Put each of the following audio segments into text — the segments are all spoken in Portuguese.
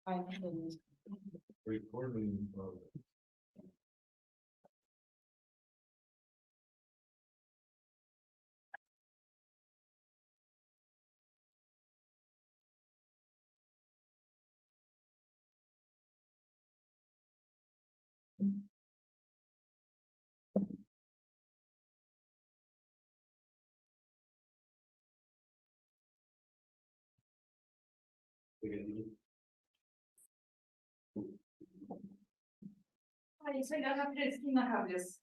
Ai, não sei mesmo. Recording. Ah, isso aí já fresquinho na cabeça.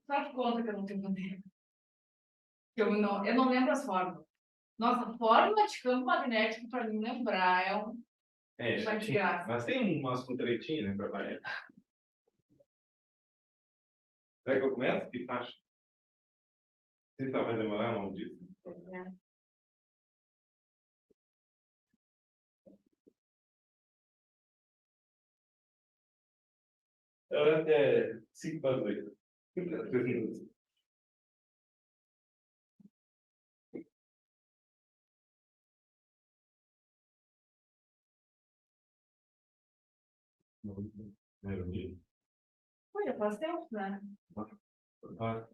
Só de conta que eu não tenho tempo. Eu não lembro as fórmulas. Nossa, fórmula de campo magnético, para mim lembrar, é um. Vai de graça. Mas tem umas com tretinha, né, para variar. Será que eu começo? O que você acha? Você vai demorar, não disse? É. Até 5 para 8. 3 minutos. Primeiro dia. Ui, já faz tempo, né? Ah,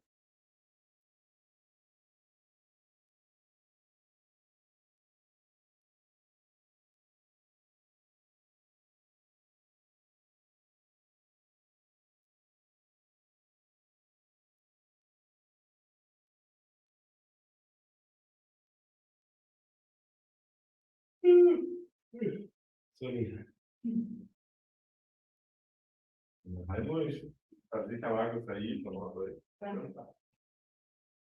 soninho. Não vai longe. Fazer que a água sair, tomar uma coisa.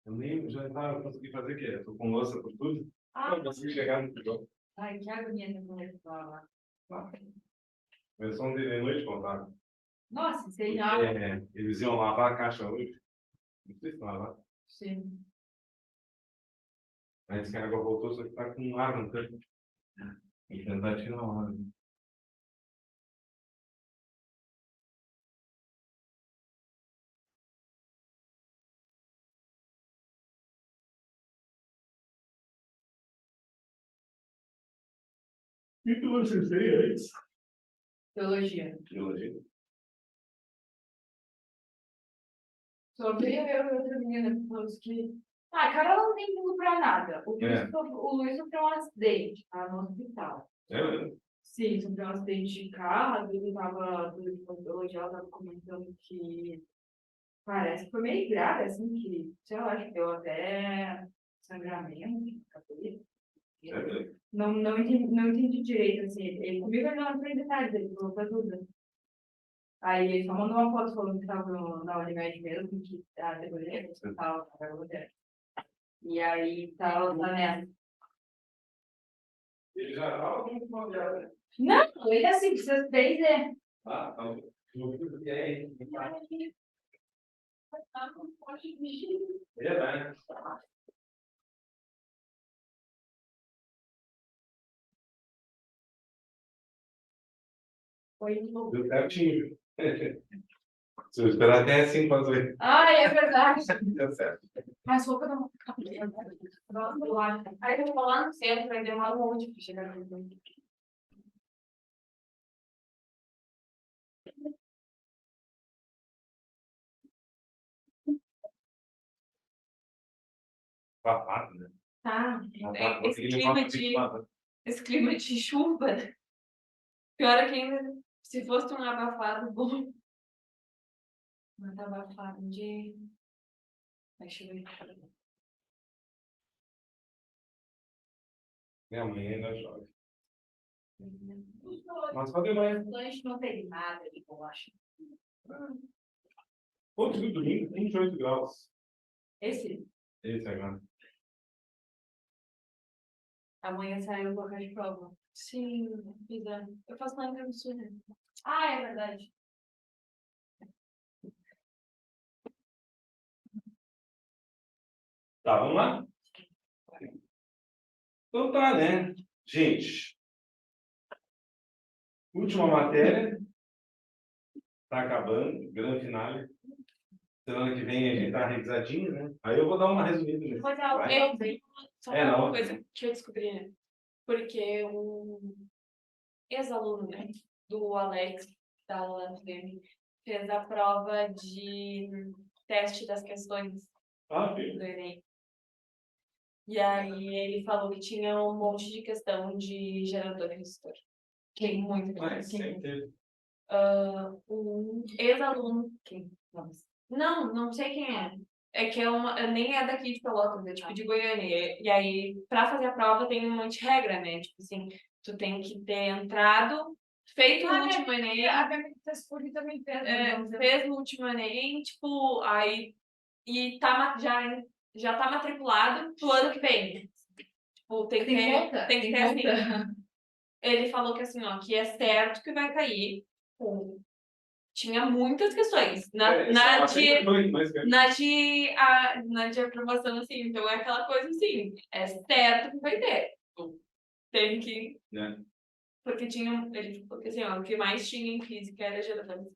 Eu nem já estava conseguindo fazer o quê? Eu tô com louça por tudo. Ah, Eu consegui chegar no final. ai, que agonia de mulher falar. Mas só de noite contaram. Nossa, sem água. Eles iam lavar a caixa hoje. Não sei se lavar. Sim. Aí disse que a água voltou, só que tá com ar no canto. E tentar tirar uma água. O que você fez antes? Teologia. Biologia. Só veio eu e outra menina que falou que. Ah, a Carol não tem mundo pra nada. O Luiz sofreu um acidente, tá? No hospital. É, Sim, sofreu um acidente de carro, ele tava, do odontologia, ela tava comentando que parece que foi meio grave, assim, que, sei lá, acho que deu até sangramento de cabeça. é. Não entendi direito, assim, ele comigo ele não entrou em detalhes, ele falou pra tudo. Aí ele só mandou uma foto falando que tava na Unimed mesmo, que depois ele ia pro hospital, e aí tá nessa. Ele já estava com uma viagem. Não, ele assim, precisa fez, é. Ah, tá. Não viu o que é isso? É, né? Foi de novo. Deu certinho. Se eu esperar até 5 para 8. Ai, é verdade. Deu certo. Mas roupa não. Aí eu vou lá no centro, aí demora um monte pra chegar aqui. Babado, né? Tá. Babado. Esse clima de chuva. Pior é que ainda, se fosse um abafado bom. Mas tá abafado de. Vai chover. Minha mãe ainda chove. Mas só de manhã. Lanche não tem nada de bolacha. Outro do domingo, 28 graus. Esse? Esse agora. Amanhã saiu o local de prova. Sim, vida. Eu faço na Rio Grande do Sul, né? Ah, é verdade. Tá, vamos lá? Então tá, né? Gente, última matéria. Tá acabando, grande finale. Semana que vem a gente tá revisadinho, né? Aí eu vou dar uma resumida nisso. Pois Vai? é, eu tenho só É, uma não. coisa que eu descobri, né? Porque ex-aluno, né, do Alex, da UFM, fez a prova de teste das questões do Enem. E aí ele falou que tinha um monte de questão de gerador e resistor. Tem muito. Mas sempre teve. Um ex-aluno. Não sei quem é. É que nem é daqui de Pelotas, é tipo de Goiânia. E aí, pra fazer a prova, tem um monte de regra, né? Tipo assim, tu tem que ter entrado, feito o último Enem. A minha também fez. Fez no último Enem, tipo, aí. E já tá matriculado pro ano que vem. Tipo, tem que ter assim. Ele falou que assim, ó, que é certo que vai cair. Tipo, tinha muitas questões. Na de aprovação, assim, então é aquela coisa assim, é certo que vai ter. Tipo, tem que. Porque ele falou que assim, ó, o que mais tinha em física era geração.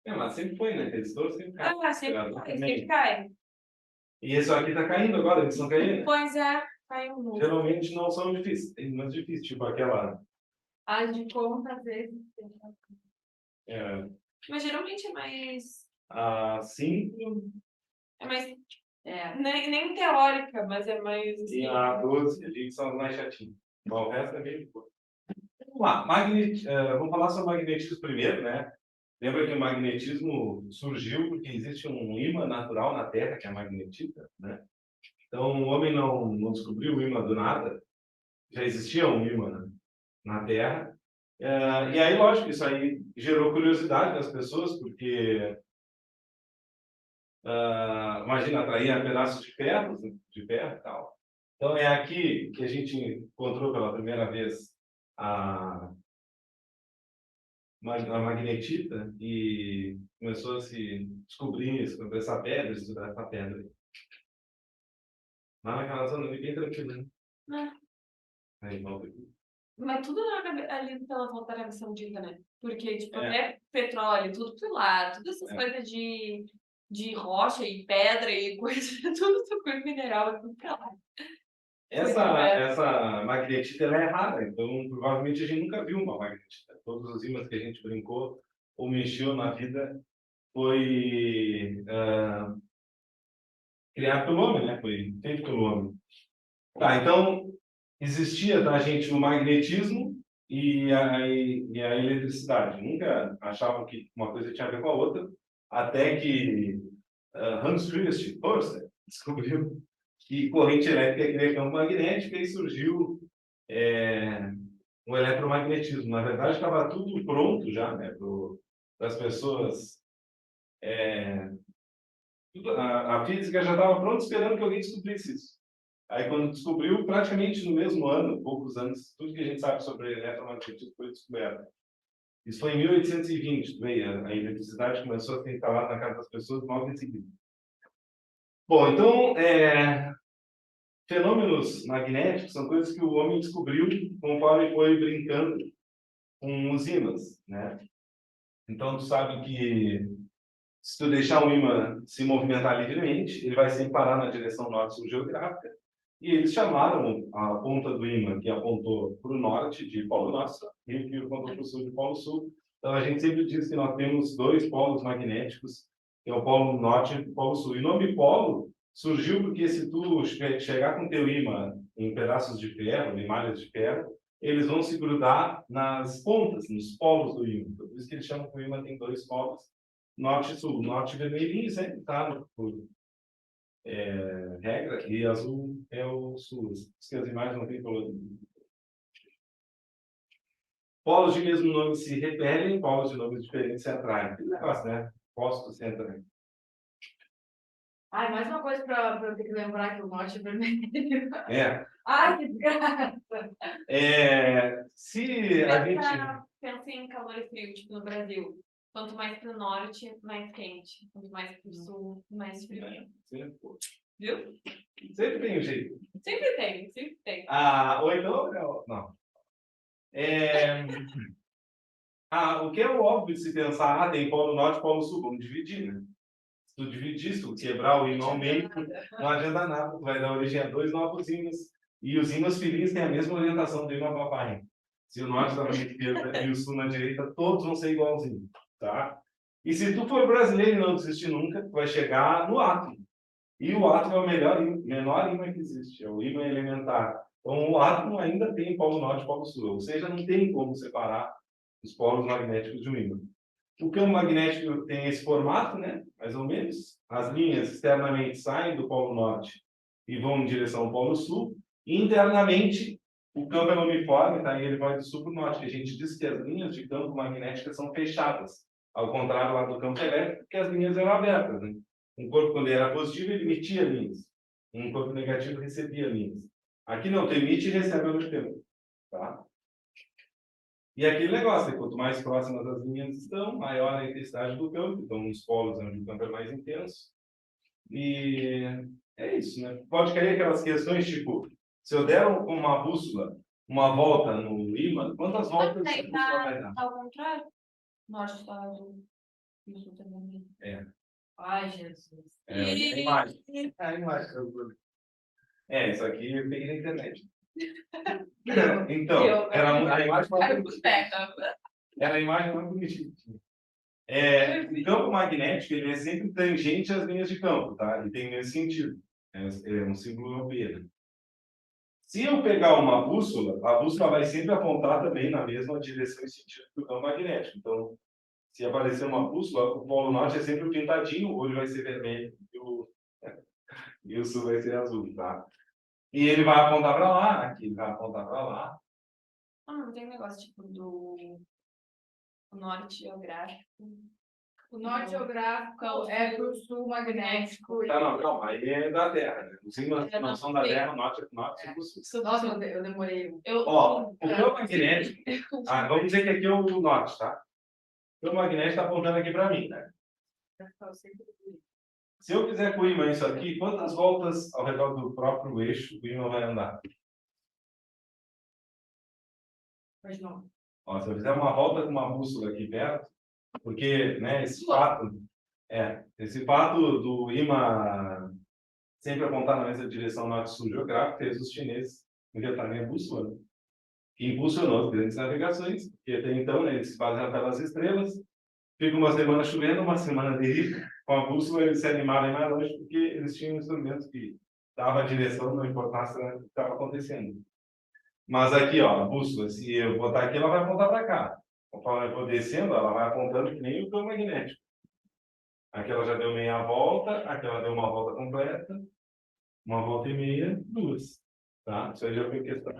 Mas sempre foi, né? Resistor sempre cai. Sempre cai. E esse aqui tá caindo agora, eles estão caindo. Pois é, caiu muito. Geralmente não são difíceis, tem mais difíceis, tipo aquela. A de conta, às vezes. Mas geralmente é mais. Sim. É mais. Nem teórica, mas é mais. Assim, e a 12 ali são as mais chatinhas. Bom, o resto é bem. Vamos lá, vamos falar sobre magnetismo primeiro, né? Lembra que o magnetismo surgiu porque existe um ímã natural na Terra, que é a magnetita, né? Então, o homem não descobriu o ímã do nada, já existia um ímã na Terra. E aí, lógico, isso aí gerou curiosidade nas pessoas, porque, imagina, atrair pedaços de ferro e tal. Então, é aqui que a gente encontrou pela primeira vez a magnetita e começou a se descobrir sobre essa pedra, estudar essa pedra. Lá naquela zona ali, bem tranquilo, né? Aí, mas tudo ali pela volta da Arábia Saudita, né? Porque, tipo, até petróleo, tudo por lá, todas essas coisas de rocha e pedra e coisa, tudo coisa mineral, é tudo pra lá. Essa magnetita ela é rara, então provavelmente a gente nunca viu uma magnetita. Todos os ímãs que a gente brincou ou mexeu na vida foi criado pelo homem, né? Foi feito pelo homem. Tá, então existia, tá, gente, o magnetismo e a eletricidade. Nunca achavam que uma coisa tinha a ver com a outra, até que Hans Christian Ørsted descobriu que corrente elétrica cria campo magnético e surgiu o eletromagnetismo. Na verdade, estava tudo pronto já, né, para as pessoas. A física já estava pronta esperando que alguém descobrisse isso. Aí, quando descobriu, praticamente no mesmo ano, poucos anos, tudo que a gente sabe sobre eletromagnetismo foi descoberto. Isso foi em 1820, a eletricidade começou a ser instalada na casa das pessoas logo em seguida. Bom, então, fenômenos magnéticos são coisas que o homem descobriu conforme foi brincando com os ímãs, né? Então, tu sabe que se tu deixar um ímã se movimentar livremente, ele vai sempre parar na direção norte-sul geográfica. E eles chamaram a ponta do ímã que apontou para o norte de Polo Norte e o que apontou para o sul de Polo Sul. Então, a gente sempre diz que nós temos dois polos magnéticos, que é o Polo Norte e o Polo Sul. E o nome polo surgiu porque se tu chegar com teu ímã em pedaços de ferro, em malhas de ferro, eles vão se grudar nas pontas, nos polos do ímã. Por isso que eles chamam que o ímã tem dois polos, norte e sul. Norte vermelhinho sempre está por regra, e azul é o sul. As imagens não têm color. Polos de mesmo nome se repelem, polos de nomes diferentes se atraem. Que negócio, né? Posto se atraem. Mais uma coisa para eu ter que lembrar que o norte é vermelho. Ai, que desgraça! Se a gente... Pensa em calor e frio, tipo no Brasil. Quanto mais para o norte, mais quente. Quanto mais para o sul, mais frio. Viu? Sempre tem um jeito. Sempre tem, sempre tem. Ou então, não. O que é óbvio de se pensar, tem polo norte e polo sul, vamos dividir, né? Se tu dividir, se tu quebrar o ímã ao meio, não adianta nada, tu vai dar origem a dois novos ímãs, E os ímãs filins têm a mesma orientação do ímã papai. Se o norte está na esquerda e o sul na direita, todos vão ser igualzinhos, tá? E se tu for brasileiro e não desistir nunca, tu vai chegar no átomo. E o átomo é o menor ímã que existe, é o ímã elementar. Então, o átomo ainda tem polo norte e polo sul, ou seja, não tem como separar os polos magnéticos de um ímã. O campo magnético tem esse formato, né? Mais ou menos. As linhas externamente saem do polo norte e vão em direção ao polo sul. E internamente, o campo é uniforme, tá? E ele vai do sul para o norte. A gente diz que as linhas de campo magnético são fechadas, ao contrário lá do campo elétrico, que as linhas eram abertas, né? Um corpo, quando era positivo, ele emitia linhas. Um corpo negativo recebia linhas. Aqui não, tu emite e recebe ao mesmo tempo, tá? E aquele negócio, né? Quanto mais próximas as linhas estão, maior a intensidade do campo. Então, nos polos onde o campo é mais intenso. E é isso, né? Pode cair aquelas questões, tipo, se eu der uma bússola, uma volta no ímã, quantas voltas a bússola vai dar? Ao contrário? Norte está azul. Isso também. Ai, Jesus. É a imagem. É a imagem. Isso aqui eu peguei na internet. Então, era a imagem mais bonitinha. Era a imagem mais bonitinha. O campo magnético ele é sempre tangente às linhas de campo, tá? Ele tem esse sentido. É um símbolo OP, né? Se eu pegar uma bússola, a bússola vai sempre apontar também na mesma direção e sentido do campo magnético. Então, se aparecer uma bússola, o polo norte é sempre pintadinho, o olho vai ser vermelho e o sul vai ser azul, tá? E ele vai apontar para lá, aqui ele vai apontar para lá. Não tem um negócio tipo do norte geográfico. O norte geográfico é para o sul magnético. Tá, não, calma, aí é da Terra, né? Os ímãs não são da Terra, o norte é do sul. Nossa, eu demorei. Ó, o campo magnético. Vamos dizer que aqui é o norte, tá? O campo magnético está apontando aqui para mim, né? Se eu fizer com o ímã isso aqui, quantas voltas ao redor do próprio eixo o ímã vai andar? Pois não. Ó, se eu fizer uma volta com uma bússola aqui perto, porque, né, esse fato do ímã sempre apontar na mesma direção norte-sul geográfico fez os chineses inventarem a bússola, né? Que impulsionou as grandes navegações, porque até então, né, eles se baseavam pelas estrelas, fica uma semana chovendo, uma semana de com a bússola eles se animaram mais longe, porque eles tinham instrumentos que davam a direção, não importasse o que estava acontecendo. Mas aqui, ó, a bússola, se eu botar aqui, ela vai apontar para cá. Conforme eu for descendo, ela vai apontando que nem o campo magnético. Aqui ela já deu meia volta, aqui ela deu uma volta completa, uma volta e meia, duas. Tá? Isso aí já foi questão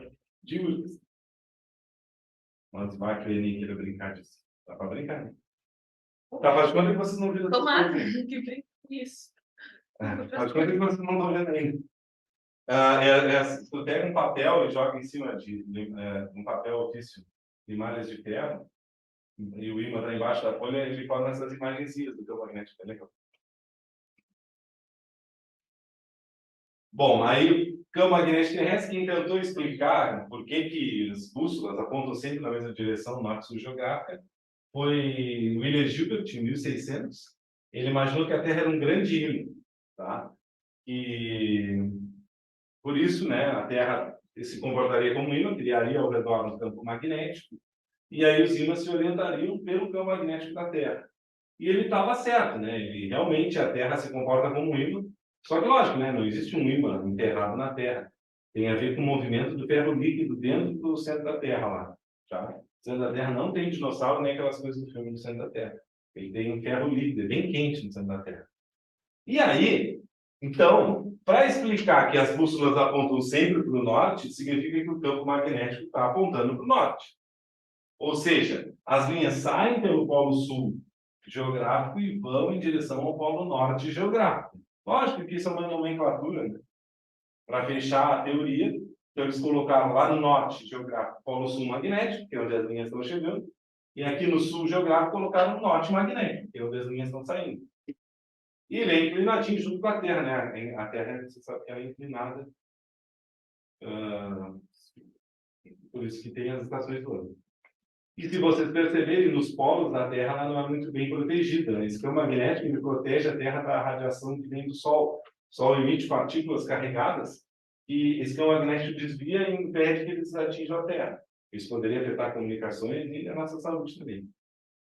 de usos. Mas vai querer brincar disso. Dá para brincar, né? Tá, faz conta que vocês não viram essas Tomara coisas ainda. que bem isso. Faz conta que vocês não estão vendo ainda. Se tu pega um papel e joga em cima de um papel ofício de malhas de ferro, e o ímã está embaixo da folha, ele forma essas imagenzinhas do teu magnético. É legal. Bom, aí o campo magnético terrestre, quem tentou explicar por que as bússolas apontam sempre na mesma direção, norte-sul geográfica, foi William Gilbert, em 1600. Ele imaginou que a Terra era um grande ímã, tá? E por isso, né, a Terra se comportaria como um ímã, criaria ao redor um campo magnético, e aí os ímãs se orientariam pelo campo magnético da Terra. E ele estava certo, né? Ele, realmente a Terra se comporta como um ímã, só que lógico, né, não existe um ímã enterrado na Terra. Tem a ver com o movimento do ferro líquido dentro do centro da Terra lá, tá? O centro da Terra não tem dinossauro nem aquelas coisas do filme do centro da Terra. Ele tem um ferro líquido, é bem quente no centro da Terra. E aí, então, para explicar que as bússolas apontam sempre para o norte, significa que o campo magnético está apontando para o norte. Ou seja, as linhas saem pelo polo sul geográfico e vão em direção ao polo norte geográfico. Lógico que isso é uma nomenclatura, né? Para fechar a teoria, então eles colocaram lá no norte geográfico polo sul magnético, que é onde as linhas estão chegando, e aqui no sul geográfico colocaram o norte magnético, que é onde as linhas estão saindo. E ele é inclinadinho junto com a Terra, né? A Terra, você sabe que ela é inclinada. Por isso que tem as estações do ano. E se vocês perceberem, nos polos da Terra ela não é muito bem protegida. Esse campo magnético ele protege a Terra da radiação que vem do Sol. O Sol emite partículas carregadas e esse campo magnético desvia e impede que eles atinjam a Terra. Isso poderia afetar comunicações e a nossa saúde também.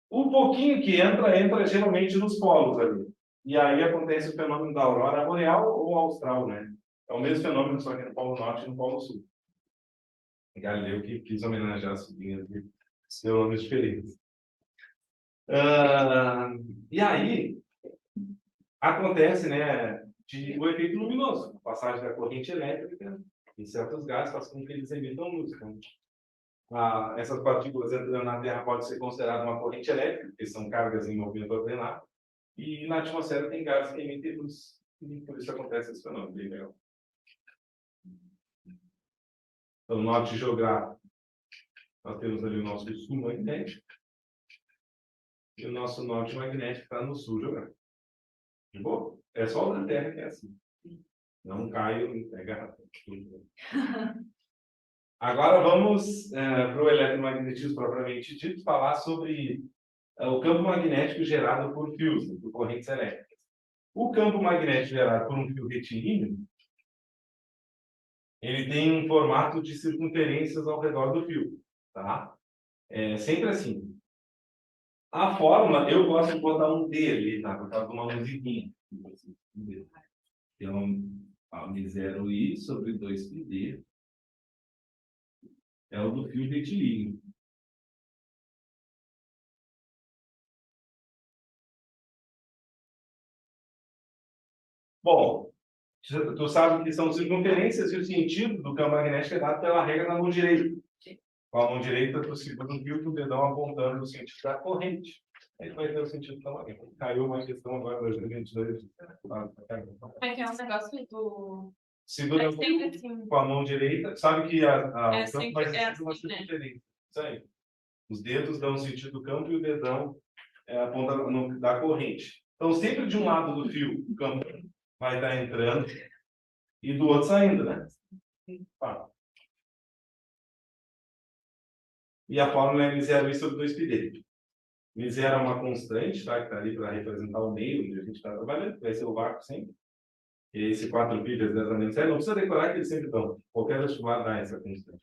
O pouquinho que entra geralmente nos polos ali. E aí acontece o fenômeno da aurora boreal ou austral, né? É o mesmo fenômeno, só que no Polo Norte e no Polo Sul. Galileu que quis homenagear as sublinhas de fenômenos diferentes. E aí, acontece, né, o efeito luminoso, a passagem da corrente elétrica em certos gases faz com que eles emitam luz. Então, essas partículas entrando na Terra pode ser considerada uma corrente elétrica, porque são cargas em movimento ordenado, e na atmosfera tem gases que emitem luz, e por isso acontece esse fenômeno, bem legal. Então, no norte geográfico, nós temos ali o nosso sul magnético, e o nosso norte magnético está no sul geográfico. De boa? É só o da Terra que é assim. Não cai, não pega. Agora vamos para o eletromagnetismo propriamente dito, falar sobre o campo magnético gerado por fios, por correntes elétricas. O campo magnético gerado por um fio retilíneo, ele tem um formato de circunferências ao redor do fio, tá? É sempre assim. A fórmula, eu gosto de botar um D ali, tá? Por causa de uma musiquinha. Então, M0I sobre 2πD é o do fio retilíneo. Bom, tu sabe que são circunferências e o sentido do campo magnético é dado pela regra da mão direita. Com a mão direita, tu segura um fio com o dedão apontando no sentido da corrente. Aí tu vai ter o sentido do campo magnético. Caiu uma questão agora das 22. Como é que é o negócio do... Segura assim. com a mão direita. Sabe que o campo sempre vai ser assim, uma circunferência. Isso aí. Os dedos dão o sentido do campo e o dedão aponta da corrente. Então, sempre de um lado do fio, o campo vai estar entrando e do outro saindo, né? E a fórmula é M0I sobre 2πD. M0 é uma constante, tá? Que está ali para representar o meio onde a gente está trabalhando, vai ser o vácuo sempre. E esse 4π vezes 10 a menos 7, não precisa decorar que eles sempre dão. Qualquer vestibular dá essa constante.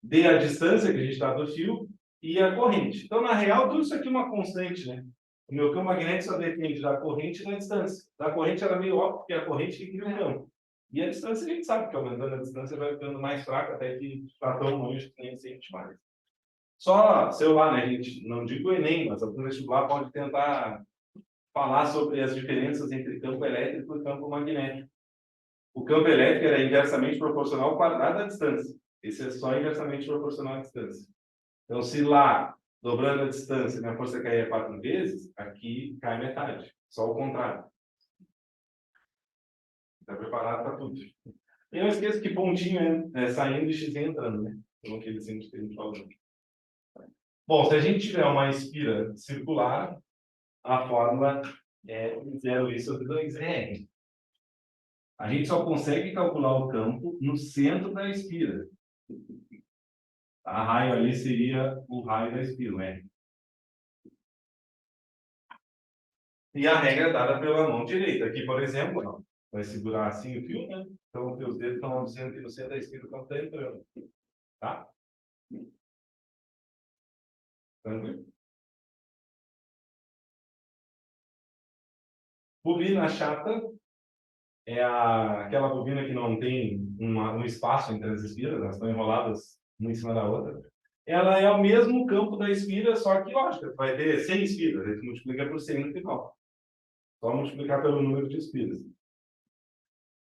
D a distância que a gente está do fio e a corrente. Então, na real, tudo isso aqui é uma constante, né? O meu campo magnético só depende da corrente e da distância. Da corrente era meio óbvio, porque é a corrente que cria o campo. E a distância a gente sabe que aumentando a distância vai ficando mais fraca até que está tão longe que nem sente mais. Só celular, né, gente? Não digo Enem, mas algum vestibular pode tentar falar sobre as diferenças entre campo elétrico e campo magnético. O campo elétrico é inversamente proporcional ao quadrado da distância. Esse é só inversamente proporcional à distância. Então, se lá, dobrando a distância, minha força cair 4 vezes, aqui cai metade. Só o contrário. Está preparado para tudo. E não esqueça que pontinho é saindo e x entrando, né? Então, aquele símbolo que a gente falou. Bom, se a gente tiver uma espira circular, a fórmula é 0I sobre 2R. A gente só consegue calcular o campo no centro da espira. A raio ali seria o raio da espira, né? E a regra é dada pela mão direita. Aqui, por exemplo, ó, vai segurar assim o fio, né? Então, os teus dedos estão dizendo que no centro da espira o campo está entrando. Tá? Tranquilo? Bobina chata é aquela bobina que não tem um espaço entre as espiras, elas estão enroladas uma em cima da outra. Ela é o mesmo campo da espira, só que, lógico, vai ter 100 espiras, a gente multiplica por 100 no final. Só multiplicar pelo número de espiras.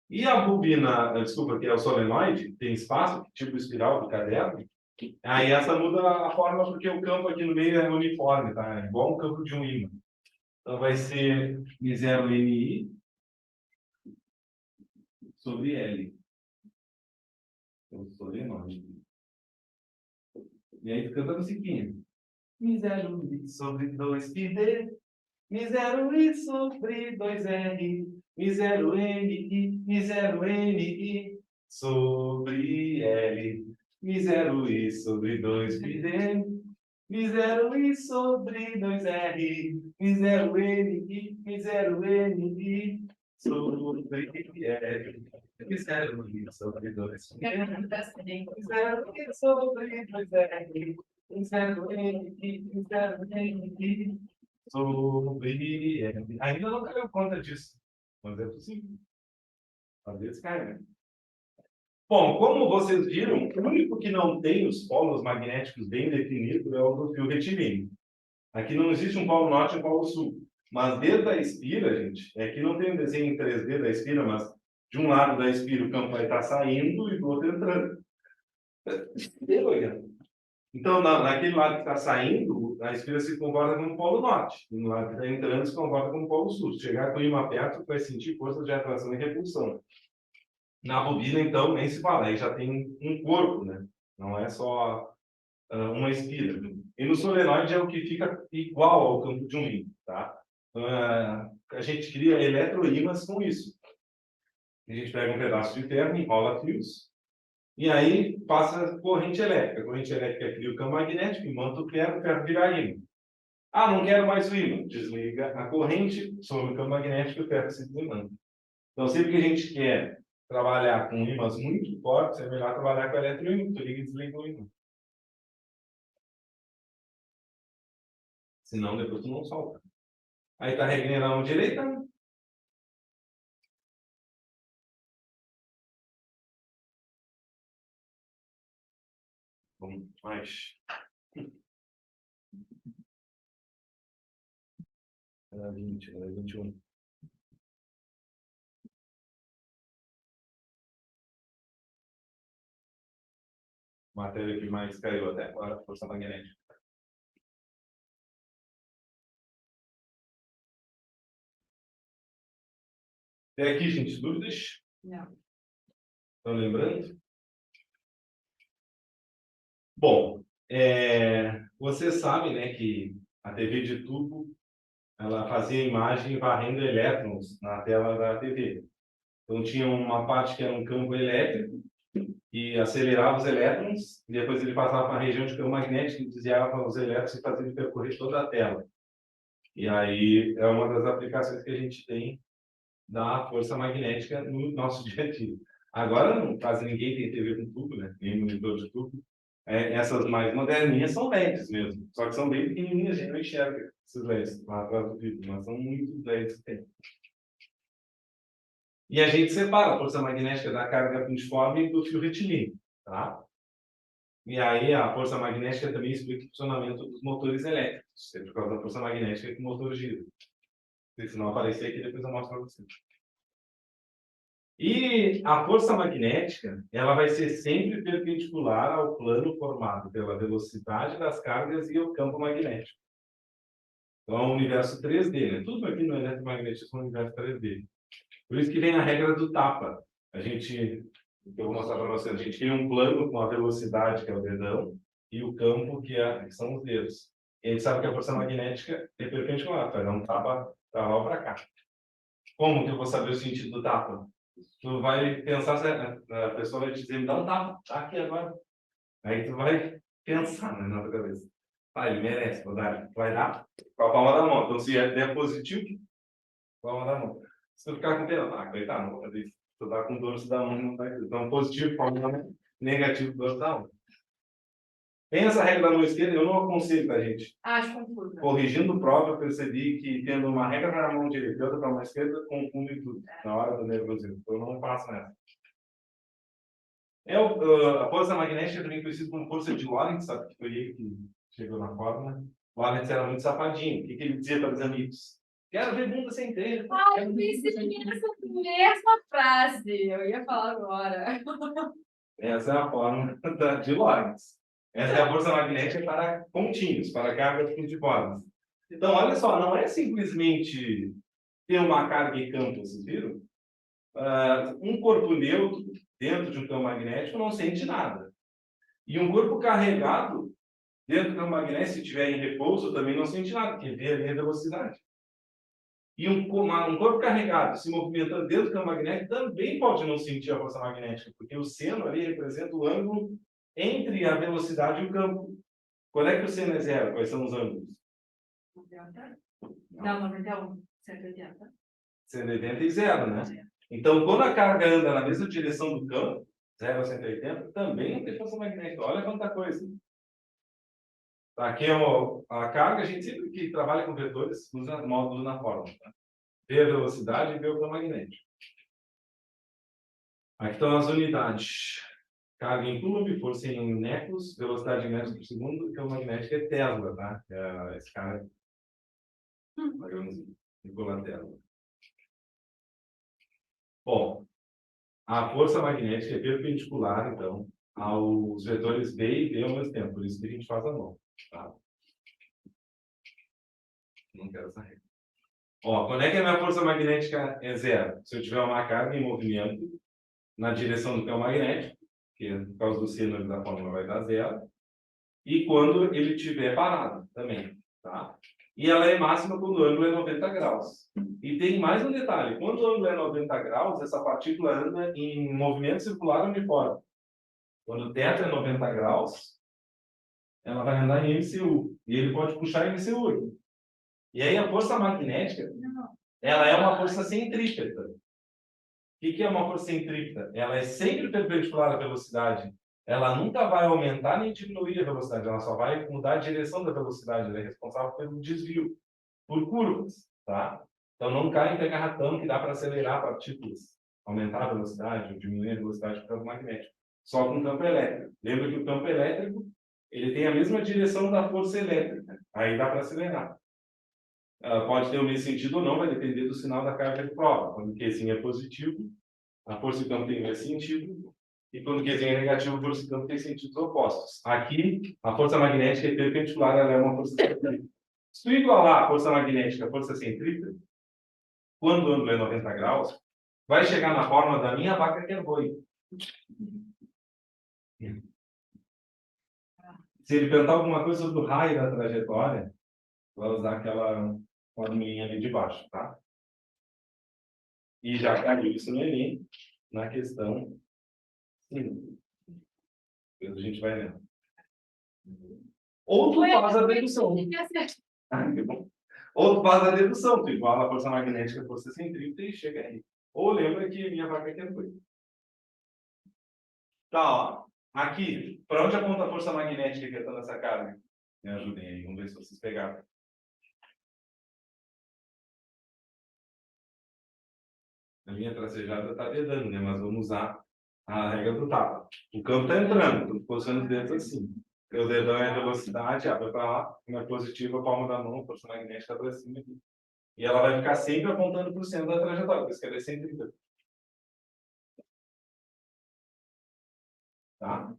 E a bobina, desculpa, que é o solenoide, tem espaço, tipo espiral do caderno, aí essa muda a forma porque o campo aqui no meio é uniforme, tá? É igual o campo de um ímã. Então vai ser M0NI sobre L. Então, solenoide. E aí tu canta a musiquinha. M0I sobre 2πD, M0I sobre 2R, M0NI, M0NI sobre L, M0I sobre 2πD, M0I sobre 2R, M0NI, M0NI sobre L. Mistério, mano, sobre dois. Sobre. Ainda não caiu conta disso, mas é possível. Às vezes cai, né? Bom, como vocês viram, o único que não tem os polos magnéticos bem definidos é o do fio retilíneo. Aqui não existe um polo norte e um polo sul. Mas dentro da espira, gente, aqui não tem um desenho em 3D da espira, mas de um lado da espira o campo vai estar saindo e do outro entrando. Então, naquele lado que está saindo, a espira se comporta como polo norte. E no lado que está entrando, se comporta como polo sul. Se chegar com o ímã perto, vai sentir força de atração e repulsão. Na bobina, então, nem se fala. Aí já tem um corpo, né? Não é só uma espira. E no solenoide é o que fica igual ao campo de um ímã, tá? A gente cria eletroímãs com isso. A gente pega um pedaço de ferro, enrola fios, e aí passa corrente elétrica. A corrente elétrica cria o campo magnético, imanta o ferro vira ímã. Ah, não quero mais o ímã. Desliga a corrente sobre o campo magnético e o ferro se desimanta. Então, sempre que a gente quer trabalhar com ímãs muito fortes, é melhor trabalhar com eletroímã. Tu liga e desliga o ímã. Senão, depois tu não solta. Aí tá regrando a mão direita. Vamos mais. Era 20, era 21. Matéria que mais caiu até agora, força magnética. Até aqui, gente, dúvidas? Não. Estão lembrando? Bom, vocês sabem, né, que a TV de tubo ela fazia imagem varrendo elétrons na tela da TV. Então tinha uma parte que era um campo elétrico e acelerava os elétrons, e depois ele passava para a região de campo magnético e desviava os elétrons e fazia ele percorrer toda a tela. E aí é uma das aplicações que a gente tem da força magnética no nosso dia a dia. Agora quase ninguém tem TV com tubo, né? Nem monitor de tubo. Essas mais moderninhas são LEDs mesmo, só que são bem pequenininhas, a gente não enxerga esses LEDs lá atrás do vidro, mas são muitos LEDs que tem. E a gente separa a força magnética da carga puntiforme do fio retilíneo, tá? E aí a força magnética também explica o funcionamento dos motores elétricos. É por causa da força magnética que o motor gira. Se não aparecer aqui, depois eu mostro para vocês. E a força magnética, ela vai ser sempre perpendicular ao plano formado pela velocidade das cargas e o campo magnético. Então, é um universo 3D, né? Tudo aqui no eletromagnetismo é um universo 3D. Por isso que vem a regra do tapa. Eu vou mostrar para vocês, a gente cria um plano com a velocidade, que é o dedão, e o campo, que são os dedos. E a gente sabe que a força magnética é perpendicular, vai dar um tapa para lá ou para cá. Como que eu vou saber o sentido do tapa? Tu vai pensar, a pessoa vai te dizer, me dá um tapa, tá aqui agora. Aí tu vai pensar, né, na tua cabeça. Ah, ele merece, vou dar. Vai dar com a palma da mão. Então, se der positivo, palma da mão. Se tu ficar com pena, coitado, não vou fazer isso. Se tu tá com dorso da mão, não vai fazer. Então, positivo, palma da mão. Negativo, dorso da mão. Tem essa regra da mão esquerda, eu não aconselho pra gente. Acho confuso. Corrigindo prova, eu percebi que tendo uma regra para a mão direita e outra para a mão esquerda, confunde tudo na hora do nervosismo. Então, eu não faço nessa. A força magnética também conhecida como força de Lorentz, sabe que foi ele que chegou na fórmula. Lorentz era muito safadinho. O que ele dizia para os amigos? Quero ver bunda sem treino. Eu pensei nessa mesma frase. Eu ia falar agora. Essa é a fórmula de Lorentz. Essa é a força magnética para pontinhos, para cargas puntiformes. Então, olha só, não é simplesmente ter uma carga e campo, vocês viram? Um corpo neutro dentro de um campo magnético não sente nada. E um corpo carregado dentro do campo magnético, se estiver em repouso, também não sente nada, porque vê ali a velocidade. E um corpo carregado se movimentando dentro do campo magnético também pode não sentir a força magnética, porque o seno ali representa o ângulo entre a velocidade e o campo. Quando é que o seno é zero? Quais são os ângulos? 90? Não, 91. 180. 180 e zero, né? Então, quando a carga anda na mesma direção do campo, 0 a 180, também não tem força magnética. Olha quanta coisa. Aqui é a carga, a gente sempre que trabalha com vetores usa módulo na fórmula. Tá? V a velocidade e V o campo magnético. Aqui estão as unidades. Carga em coulomb, força em newtons, velocidade em metros por segundo, e campo magnético é Tesla, tá? Esse cara Nikola Tesla. Bom, a força magnética é perpendicular, então, aos vetores V e V ao mesmo tempo. Por isso que a gente faz a mão. Tá? Não quero essa regra. Ó, quando é que a minha força magnética é zero? Se eu tiver uma carga em movimento na direção do campo magnético, que por causa do seno da fórmula vai dar zero, e quando ele estiver parado também. Tá? E ela é máxima quando o ângulo é 90 graus. E tem mais um detalhe: quando o ângulo é 90 graus, essa partícula anda em movimento circular uniforme. Quando o θ é 90 graus, ela vai andar em MCU. E ele pode puxar MCU aqui. E aí a força magnética, ela é uma força centrípeta. O que é uma força centrípeta? Ela é sempre perpendicular à velocidade. Ela nunca vai aumentar nem diminuir a velocidade. Ela só vai mudar a direção da velocidade. Ela é responsável pelo desvio, por curvas. Tá? Então não cai em pegar ratão que dá para acelerar partículas, aumentar a velocidade ou diminuir a velocidade do campo magnético. Só com campo elétrico. Lembra que o campo elétrico ele tem a mesma direção da força elétrica. Aí dá para acelerar. Pode ter o mesmo sentido ou não, vai depender do sinal da carga de prova. Quando o Qzinho é positivo, a força do campo tem o mesmo sentido. E quando o Qzinho é negativo, a força do campo tem sentidos opostos. Aqui, a força magnética é perpendicular, ela é uma força centrípeta. Se tu igualar a força magnética à força centrípeta, quando o ângulo é 90 graus, vai chegar na forma da minha vaca que é boi. Se ele perguntar alguma coisa sobre o raio da trajetória, vai usar aquela formulinha ali de baixo, tá? E já caiu isso no Enem, na questão 5. Depois a gente vai vendo. Ou tu faz a dedução. Ou tu faz a dedução, tu iguala a força magnética à força centrípeta e chega aí. Ou lembra que minha vaca que é boi. Tá, ó. Aqui, para onde aponta a força magnética que está nessa carga? Me ajudem aí, vamos ver se vocês pegaram. A minha tracejada está dedando, né? Mas vamos usar a regra do tapa. O campo está entrando, estou posicionando os dedos assim. O dedão é a velocidade, vai para lá, uma positiva, a palma da mão, a força magnética para cima aqui. E ela vai ficar sempre apontando para o centro da trajetória, por isso que ela é centrípeta. Tá?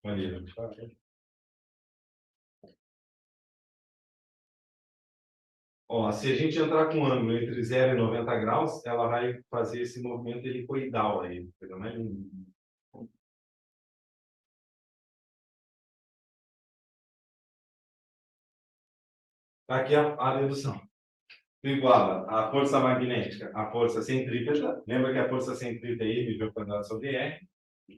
Maneiro. Ó, se a gente entrar com um ângulo entre 0 e 90 graus, ela vai fazer esse movimento helicoidal aí. Coisa mais linda. Tá aqui a dedução. Iguala a força magnética à força centrípeta. Lembra que a força centrípeta é M ao quadrado sobre R.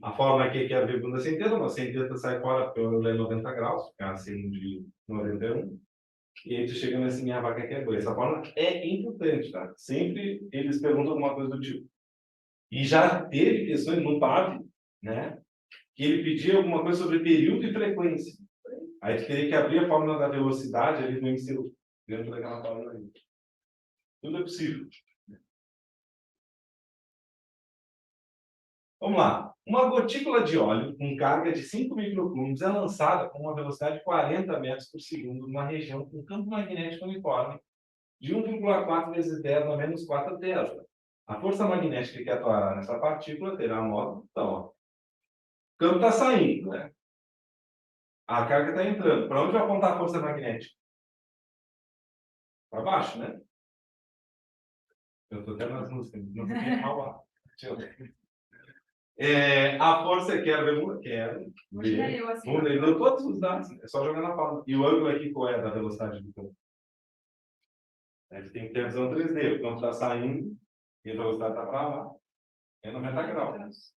A fórmula aqui é a V da centeta, mas a centeta sai fora porque o ângulo é 90 graus, fica acima de 91. E aí tu chega nesse minha vaca que é boa. Essa forma é importante, tá? Sempre eles perguntam alguma coisa do tipo. E já teve questões no PAV, né? Que ele pedia alguma coisa sobre período e frequência. Aí tu teria que abrir a fórmula da velocidade ali no MCU, dentro daquela fórmula ali. Tudo é possível. Vamos lá. Uma gotícula de óleo com carga de 5 microcoulombs é lançada com uma velocidade de 40 metros por segundo numa região com campo magnético uniforme de 1,4 vezes 10 a menos 4 Tesla. A força magnética que atuará nessa partícula terá modo. Então, ó, o campo está saindo, né? A carga está entrando. Para onde vai apontar a força magnética? Para baixo, né? Eu estou até nas músicas. Não fiquei mal lá. A força quer ver, quer ver. Vamos ler todos os dados. É só jogar na palma. E o ângulo aqui qual é da velocidade do campo? A gente tem que ter a visão 3D. O campo está saindo e a velocidade está para lá. É 90 graus.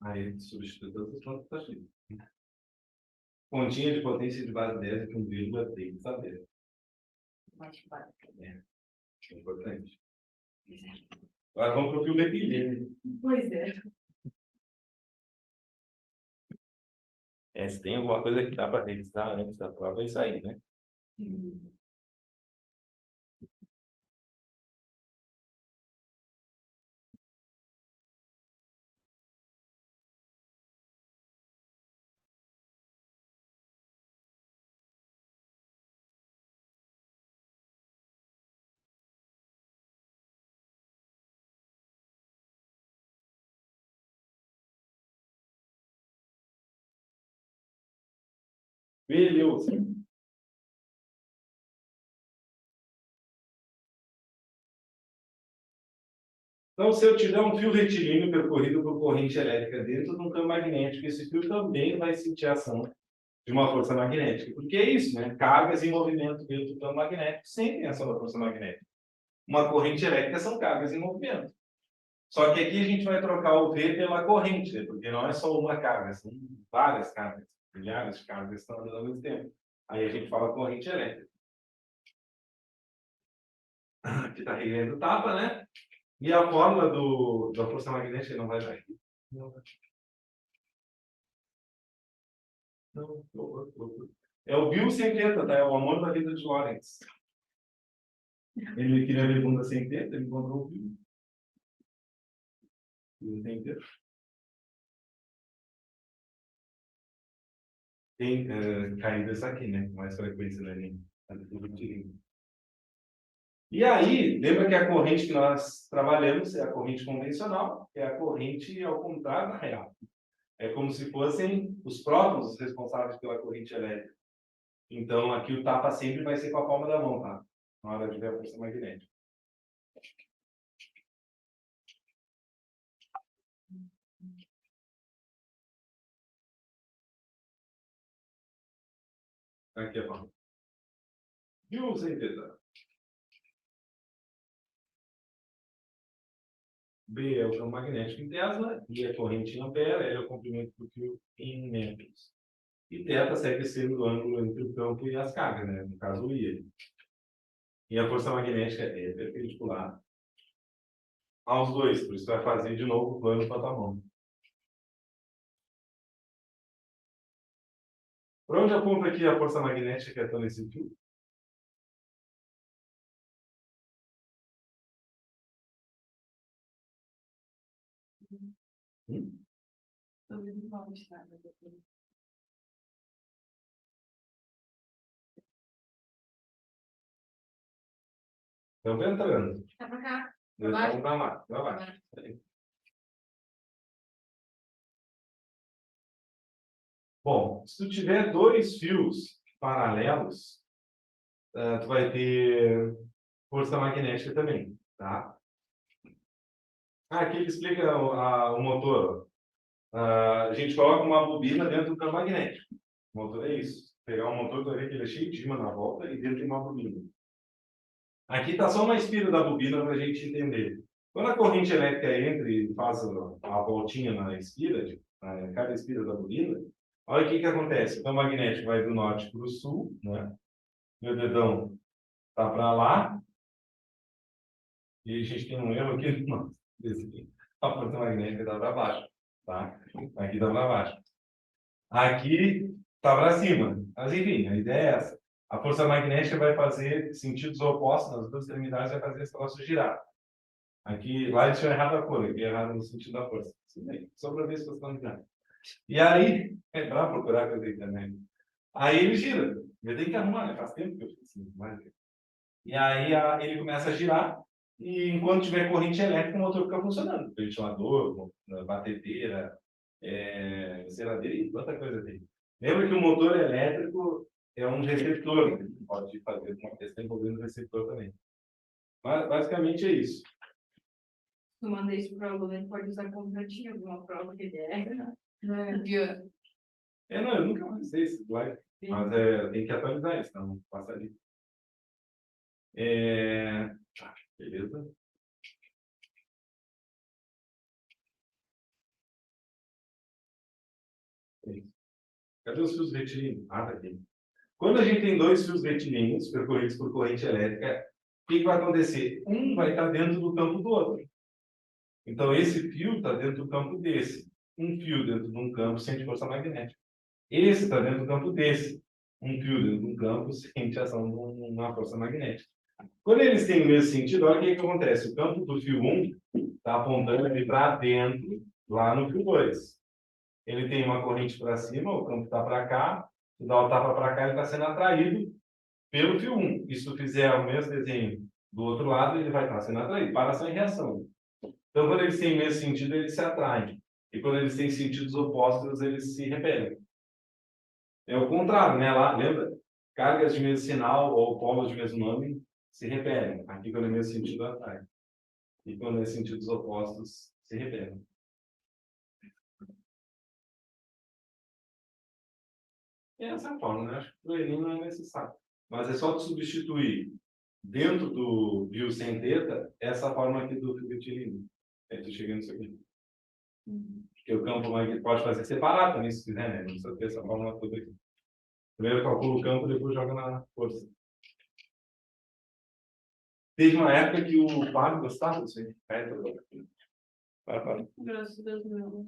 Aí substitui todas as plantas da China. Continha de potência de base 10 com vírgula, tem que saber. Acho básico. É importante. Agora vamos para o filme Epilene. Pois é. Se tem alguma coisa que dá para registrar antes da prova, é isso aí, né? Beleza. Então, se eu tiver um fio retilíneo percorrido por corrente elétrica dentro de um campo magnético, esse fio também vai sentir a ação de uma força magnética. Porque é isso, né? Cargas em movimento dentro do campo magnético sentem a ação da força magnética. Uma corrente elétrica são cargas em movimento. Só que aqui a gente vai trocar o V pela corrente, né? Porque não é só uma carga, são várias cargas, milhares de cargas que estão andando ao mesmo tempo. Aí a gente fala corrente elétrica. Aqui está a regra do tapa, né? E a fórmula da força magnética não vai dar aqui. Não. É o Bill sem teta, tá? É o amor da vida de Lawrence. Ele queria ver bunda sem teta, ele encontrou o Bill. Bill sem teta. Tem caído essa aqui, né? Com mais frequência na linha. E aí, lembra que a corrente que nós trabalhamos é a corrente convencional, que é a corrente ao contrário da real. É como se fossem os prótons os responsáveis pela corrente elétrica. Então, aqui o tapa sempre vai ser com a palma da mão, tá? Na hora de ver a força magnética. Aqui a palma. Viu, sem teta? B é o campo magnético em Tesla, I é a corrente em ampere, L é o comprimento do fio em metros. E θ segue sendo o ângulo entre o campo e as cargas, né? No caso, o I. E a força magnética é perpendicular aos dois, por isso vai fazer de novo o plano com a tua mão. Por onde aponta aqui a força magnética que está nesse fio? Estão entrando. Tá pra cá. Vamos para lá. Para lá. Bom, se tu tiver dois fios paralelos, tu vai ter força magnética também, tá? Aqui ele explica o motor. A gente coloca uma bobina dentro do campo magnético. O motor é isso. Pegar um motor, tu vai ver que ele é cheio de ímã na volta e dentro tem uma bobina. Aqui está só uma espira da bobina para a gente entender. Quando a corrente elétrica entra e faz a voltinha na espira, cada espira da bobina, olha o que acontece. O campo magnético vai do norte para o sul, né? Meu dedão está para lá. E a gente tem um erro aqui no nosso. A força magnética está para baixo. Tá? Aqui está para baixo. Aqui está para cima. Mas enfim, a ideia é essa. A força magnética vai fazer sentidos opostos nas duas extremidades, vai fazer esse troço girar. Aqui, lá eles tinham errado a cor, aqui é errado no sentido da força. Só para ver se vocês estão ligando. E aí, é para procurar coisa da internet. Aí ele gira. Eu tenho que arrumar, né? Faz tempo que eu fiz assim. E aí ele começa a girar, e enquanto tiver corrente elétrica, o motor fica funcionando. Ventilador, batedeira, enceradeira e outra coisa tem. Lembra que o motor elétrico é um receptor, né? Pode fazer uma questão envolvendo o receptor também. Mas, basicamente é isso. Tu manda isso para o aluno, ele pode usar como gatilho, alguma prova que ele não, eu nunca mais sei esse slide, mas tem que atualizar isso, não passa ali. Beleza? É isso. Cadê os fios retilíneos? Ah, tá aqui. Quando a gente tem dois fios retilíneos percorridos por corrente elétrica, o que vai acontecer? Um vai estar dentro do campo do outro. Então, esse fio está dentro do campo desse. Um fio dentro de um campo sente força magnética. Esse está dentro do campo desse. Um fio dentro de um campo sente ação de uma força magnética. Quando eles têm o mesmo sentido, olha o que acontece. O campo do fio 1 está apontando ele para dentro, lá no fio 2. Ele tem uma corrente para cima, o campo está para cá, se dá o tapa para cá, ele está sendo atraído pelo fio 1. E se tu fizer o mesmo desenho do outro lado, ele vai estar sendo atraído. Para ação e reação. Então, quando eles têm o mesmo sentido, eles se atraem. E quando eles têm sentidos opostos, eles se repelem. É o contrário, né? Lá, lembra? Cargas de mesmo sinal ou polos de mesmo nome se repelem. Aqui, quando é mesmo sentido, atrai. E quando é sentidos opostos, se repelem. E essa é a forma, né? Acho que o Enem não é necessário. Mas é só de substituir dentro do fio sem teta essa forma aqui do fio retilíneo. Aí tu chega nisso aqui. Porque o campo pode fazer separado também, se quiser, né? Não precisa ter essa fórmula toda aqui. Primeiro calcula o campo, depois joga na força. Teve uma época que o Fábio gostava disso aí. Para. Graças a Deus, meu.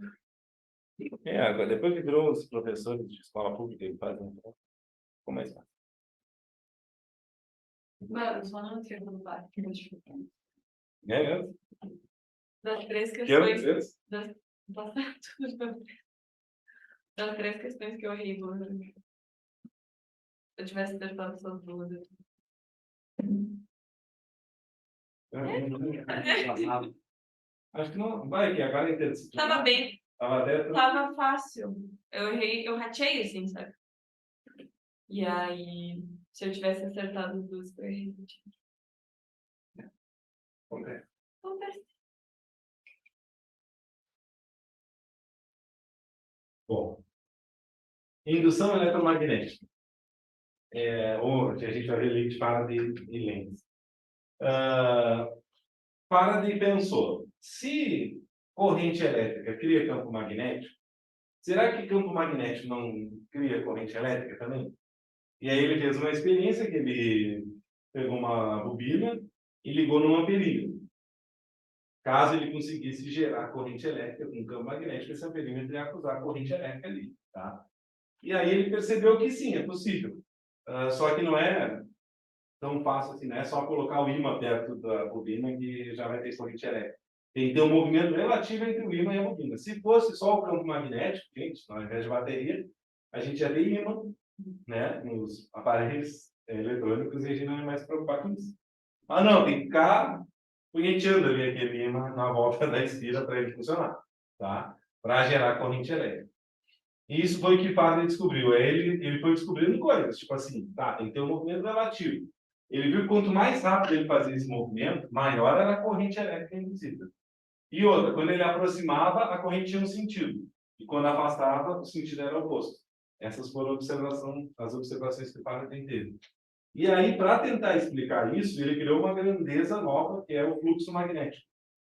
Agora, depois que virou os professores de escola pública, ele faz um pouco mais fácil. Mano, só não tinha no bar. É mesmo? Das três Que ano que questões. fez? Das três questões que eu ri, se eu tivesse acertado essas duas. Acho que não. Vai, que agora é interdisciplinar. Tava bem. Tava Tava fácil. Eu errei, eu ratei assim, sabe? E aí, se eu tivesse acertado as duas, eu errei. Acontece. Bom. Indução eletromagnética. Ou que a gente vai ver lei de Faraday e Lenz. Faraday pensou, se corrente elétrica cria campo magnético, será que campo magnético não cria corrente elétrica também? E aí ele fez uma experiência que ele pegou uma bobina e ligou numa perímetro. Caso ele conseguisse gerar corrente elétrica com campo magnético, esse perímetro ia acusar a corrente elétrica ali. Tá? E aí ele percebeu que sim, é possível. Só que não é tão fácil assim, não é só colocar o ímã perto da bobina que já vai ter corrente elétrica. Tem que ter um movimento relativo entre o ímã e a bobina. Se fosse só o campo magnético, gente, ao invés de bateria, a gente já tem ímã, né, nos aparelhos eletrônicos e a gente não é mais preocupado com isso. Mas não, tem que ficar punheteando ali aquele ímã na volta da espira para ele funcionar, tá? Para gerar corrente elétrica. E isso foi o que Faraday descobriu. Ele foi descobrindo coisas, tipo assim, tá, tem que ter um movimento relativo. Ele viu que quanto mais rápido ele fazia esse movimento, maior era a corrente elétrica induzida. E outra, quando ele aproximava, a corrente tinha um sentido. E quando afastava, o sentido era oposto. Essas foram as observações que Faraday teve. E aí, para tentar explicar isso, ele criou uma grandeza nova, que é o fluxo magnético.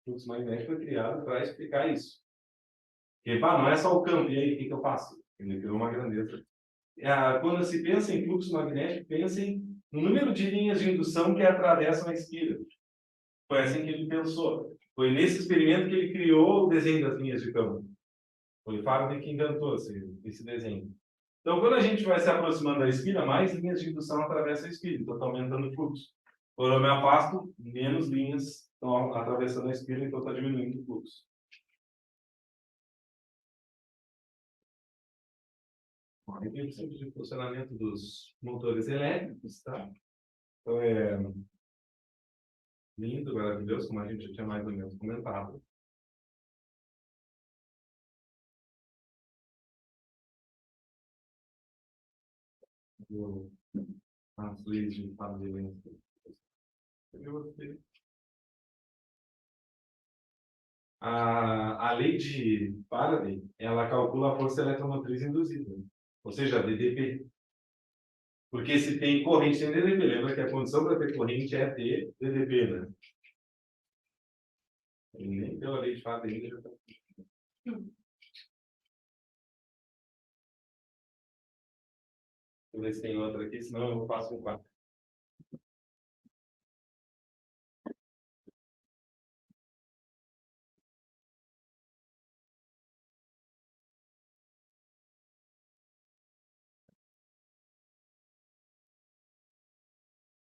O fluxo magnético foi criado para explicar isso. Porque, não é só o campo, e aí o que eu faço? Ele criou uma grandeza. Quando se pensa em fluxo magnético, pensem no número de linhas de indução que atravessam a espira. Foi assim que ele pensou. Foi nesse experimento que ele criou o desenho das linhas de campo. Foi Faraday que inventou esse desenho. Então, quando a gente vai se aproximando da espira, mais linhas de indução atravessam a espira, então está aumentando o fluxo. Quando eu me afasto, menos linhas estão atravessando a espira, então está diminuindo o fluxo. Aqui sempre de funcionamento dos motores elétricos, tá? Então é lindo, maravilhoso, como a gente já tinha mais ou menos comentado. As leis de Faraday. A lei de Faraday, ela calcula a força eletromotriz induzida, ou seja, a DDP. Porque se tem corrente, tem DDP. Lembra que a condição para ter corrente é ter DDP, né? Ele nem deu a lei de Faraday ainda, já está. eu ver se tem outra aqui, senão eu faço um 4.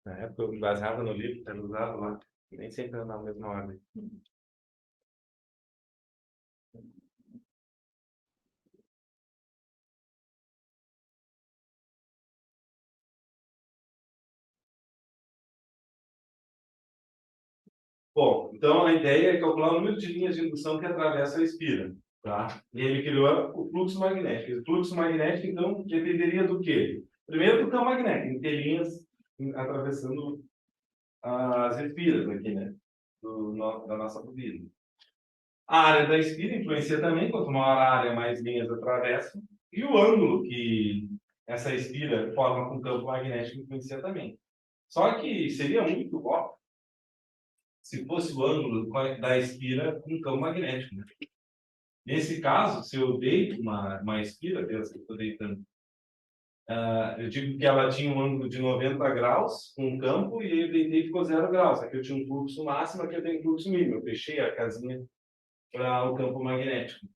Na época, eu baseava no livro, que era usado lá. Nem sempre na mesma ordem. Bom, então a ideia é calcular o número de linhas de indução que atravessa a espira, tá? E ele criou o fluxo magnético. O fluxo magnético, então, dependeria do quê? Primeiro do campo magnético, ter linhas atravessando as espiras aqui, né? Da nossa bobina. A área da espira influencia também, quanto maior a área, mais linhas atravessam. E o ângulo que essa espira forma com o campo magnético influencia também. Só que seria muito óbvio se fosse o ângulo da espira com campo magnético, né? Nesse caso, se eu deito uma espira, dessa que eu estou deitando, eu digo que ela tinha um ângulo de 90 graus com um campo e eu deitei e ficou 0 graus. Aqui eu tinha um fluxo máximo, aqui eu tenho um fluxo mínimo. Eu fechei a casinha para o campo magnético.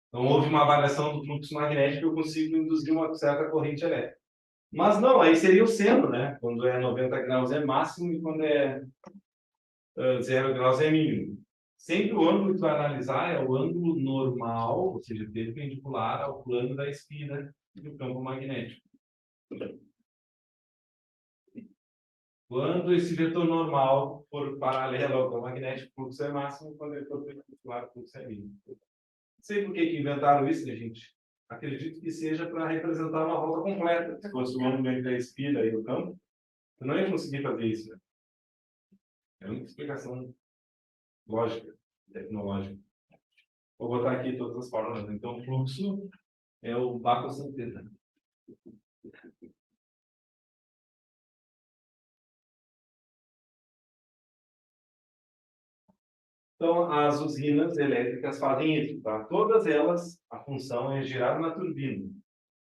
Então, houve uma variação do fluxo magnético e eu consigo induzir uma certa corrente elétrica. Mas não, aí seria o centro, né? Quando é 90 graus é máximo e quando é 0 graus é mínimo. Sempre o ângulo que tu vai analisar é o ângulo normal, ou seja, perpendicular ao plano da espira do campo magnético. Quando esse vetor normal for paralelo ao campo magnético, o fluxo é máximo, quando ele for perpendicular, o fluxo é mínimo. Não sei por que inventaram isso, né, gente? Acredito que seja para representar uma volta completa. Se fosse o ângulo entre a espira e o campo, eu não ia conseguir fazer isso, né? É uma explicação lógica, tecnológica. Vou botar aqui todas as fórmulas. Então, fluxo é o Bacos-Santeta. Então, as usinas elétricas fazem isso, tá? Todas elas, a função é girar na turbina.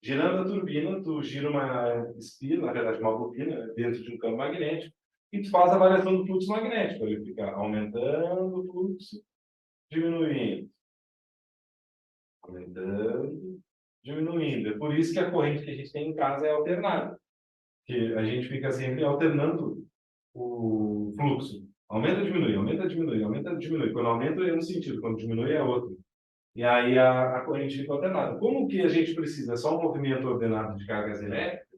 Girando a turbina, tu gira uma espira, na verdade uma bobina, dentro de um campo magnético, e tu faz a variação do fluxo magnético. Ele fica aumentando o fluxo, diminuindo. Aumentando, diminuindo. É por isso que a corrente que a gente tem em casa é alternada. Que a gente fica sempre alternando o fluxo. Aumenta, diminui, aumenta, diminui, aumenta, diminui. Quando aumenta é um sentido, quando diminui é outro. E aí a corrente fica alternada. Como que a gente precisa só um movimento ordenado de cargas elétricas,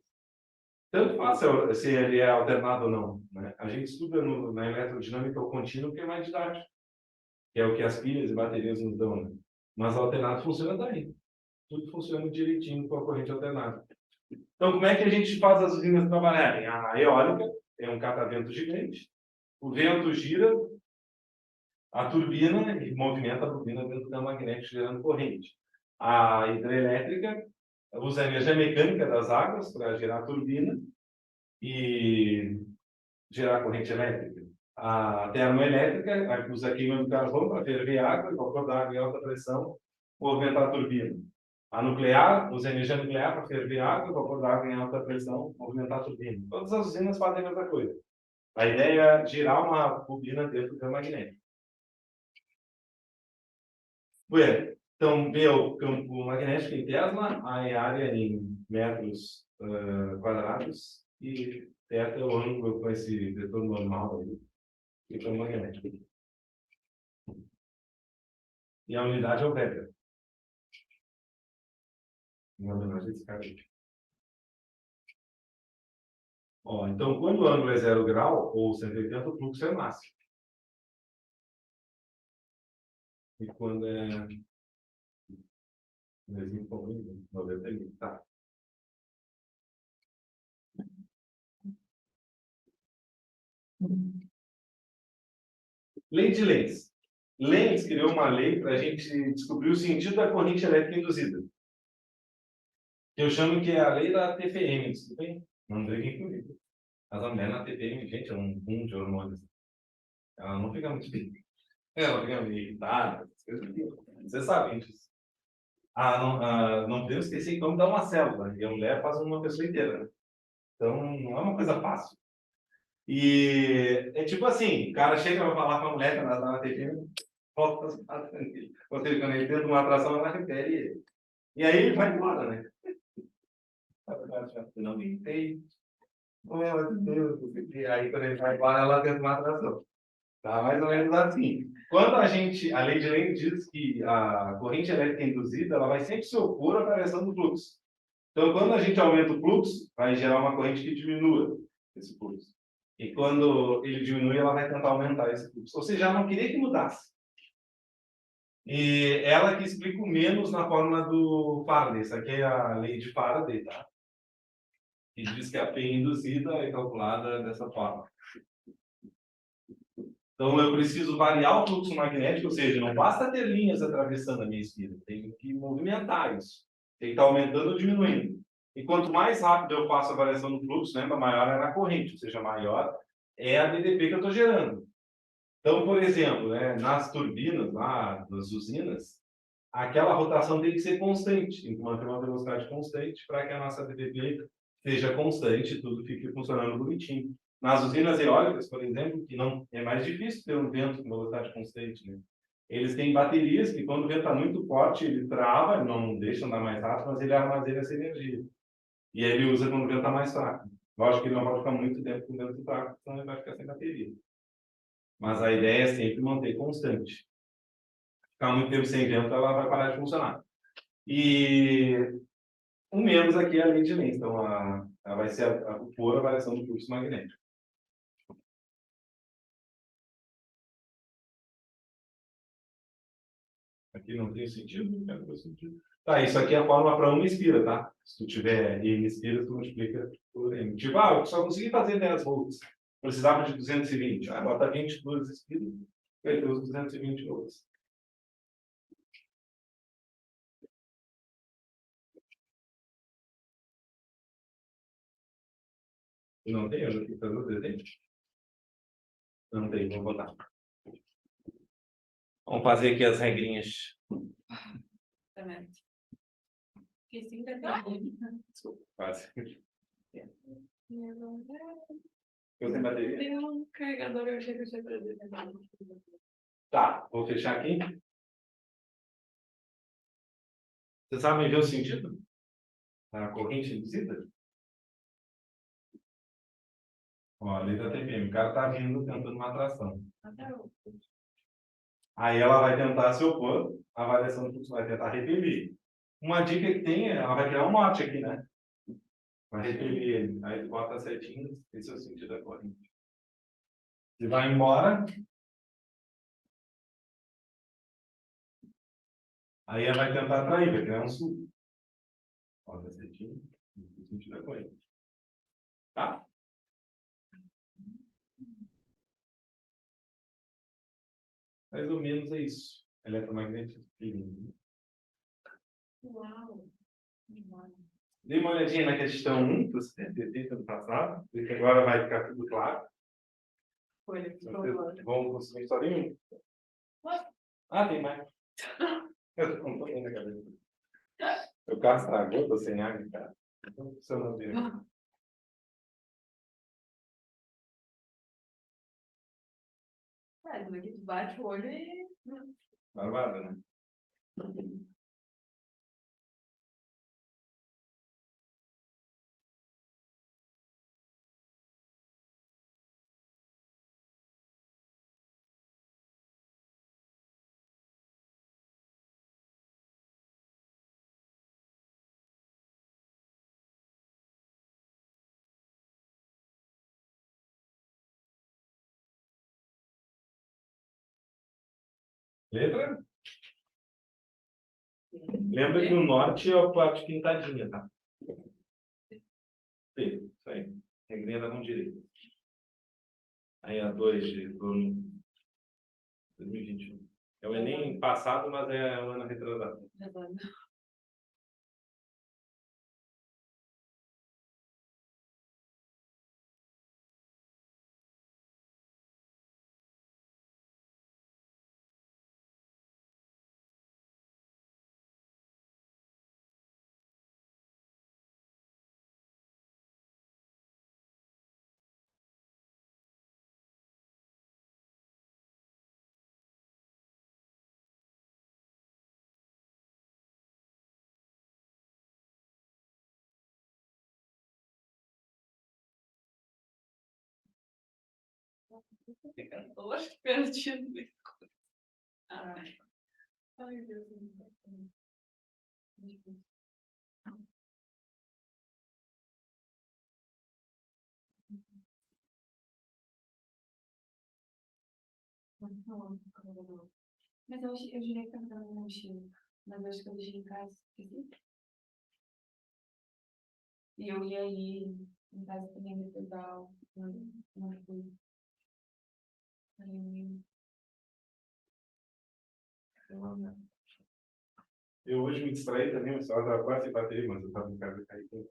tanto faz se ele é alternado ou não, né? A gente estuda na eletrodinâmica o contínuo, que é mais didático, que é o que as pilhas e baterias nos dão, né? Mas alternado funciona daí. Tudo funciona direitinho com a corrente alternada. Então, como é que a gente faz as usinas trabalharem? A eólica é um catavento gigante, o vento gira a turbina e movimenta a turbina dentro do campo magnético, gerando corrente. A hidrelétrica usa a energia mecânica das águas para gerar a turbina e gerar corrente elétrica. A termoelétrica usa a queima do carvão para ferver água, vapor d'água em alta pressão, movimentar a turbina. A nuclear usa energia nuclear para ferver água, vapor d'água em alta pressão, movimentar a turbina. Todas as usinas fazem a mesma coisa. A ideia é girar uma bobina dentro do campo magnético. Bueno, então, meu campo magnético em Tesla, a área em metros quadrados e θ é o ângulo com esse vetor normal aí, e campo magnético. E a unidade é o Weber. Em homenagem a esse cara aí. Ó, então, quando o ângulo é 0 grau, ou 180, o fluxo é máximo. E quando é 90, tá. Lei de Lenz. Lenz criou uma lei para a gente descobrir o sentido da corrente elétrica induzida. Que eu chamo que é a lei da TPM, desculpem, não briguem comigo. Mas a mulher na TPM, gente, é um boom de hormônios. Ela não fica muito bem. Ela fica meio irritada, essas coisas assim. Vocês sabem disso. não podemos esquecer que vamos dar uma célula, e a mulher faz uma pessoa inteira, né? Então, não é uma coisa fácil. E é tipo assim, o cara chega para falar com a mulher, que ela está na TV, volta as patas nele. Ou seja, quando ele tenta uma atração, ela repele ele. E aí ele vai embora, né? Não me entende. Não é mais Deus. E aí, quando ele vai embora, ela tenta uma atração. Tá mais ou menos assim. Quando a lei de Lenz diz que a corrente elétrica induzida, ela vai sempre se opor à variação do fluxo. Então, quando a gente aumenta o fluxo, vai gerar uma corrente que diminua esse fluxo. E quando ele diminui, ela vai tentar aumentar esse fluxo. Ou seja, ela não queria que mudasse. E ela que explica o menos na forma do Faraday. Essa aqui é a lei de Faraday, tá? Que diz que a P induzida é calculada dessa forma. Então, eu preciso variar o fluxo magnético, ou seja, não basta ter linhas atravessando a minha espira, tenho que movimentar isso. Tem que estar aumentando ou diminuindo. E quanto mais rápido eu faço a variação do fluxo, lembra, maior é a corrente, ou seja, maior é a DDP que eu estou gerando. Então, por exemplo, né, nas turbinas, lá nas usinas, aquela rotação tem que ser constante, tem que manter uma velocidade constante para que a nossa DDP seja constante e tudo fique funcionando bonitinho. Nas usinas eólicas, por exemplo, que não é mais difícil ter um vento com velocidade constante, né? Eles têm baterias que, quando o vento está muito forte, ele trava, não deixa andar mais rápido, mas ele armazena essa energia. E aí ele usa quando o vento está mais fraco. Lógico que ele não pode ficar muito tempo com o vento fraco, senão ele vai ficar sem bateria. Mas a ideia é sempre manter constante. Ficar muito tempo sem vento, ela vai parar de funcionar. E o menos aqui é a lei de Lenz. Então, vai ser a pura variação do fluxo magnético. Aqui não tem sentido? Não tem sentido. Tá, isso aqui é a fórmula para uma espira, tá? Se tu tiver M espira, tu multiplica por M. Tipo, eu só consegui fazer 10 volts. Precisava de 220. Bota 22 espiras, vai ter os 220 volts. E não tem, eu não fazer o desenho. Não tem, vou botar. Vamos fazer aqui as regrinhas. Exatamente. Que sim, verdade. Desculpa, quase. Eu tenho bateria? Tem um carregador, eu achei que eu tinha trazido. Tá, vou fechar aqui. Você sabe ver o sentido da corrente induzida? Ó, a lei da TPM. O cara tá vindo tentando uma atração. Aí ela vai tentar se opor, a variação do fluxo vai tentar repelir. Uma dica que tem, ela vai criar um norte aqui, né? Vai repelir ele. Aí tu bota certinho, esse é o sentido da corrente. Ele vai embora. Aí ela vai tentar atrair, vai criar um sul. Bota certinho, esse é o sentido da corrente. Tá? Mais ou menos é isso. Eletromagnetismo. Uau! Dê uma olhadinha na questão 1, que você deve ter feito no passado, porque agora vai ficar tudo claro. Folha, por favor. Vamos conseguir só em um? Ah, tem mais. Eu não tô vendo a cabeça. O carro estragou, tô sem água, cara. Então, se eu não ver. Isso aqui tu bate o olho e. Barbada, né? Letra? Lembra que o norte é a parte pintadinha, tá? P, isso aí. Regrinha da mão direita. Aí a 2 de turno 2021. É o Enem passado, mas é o ano retrasado. Eu acho que perdido. Ai, Deus. Mas eu diria que eu não na mochila. Mas eu acho que eu deixei em casa. Esqueci. E eu ia aí em casa também depois da aula. Não fui. Eu hoje me distraí também, mas só estava quase sem bateria, mas eu estava em casa caído.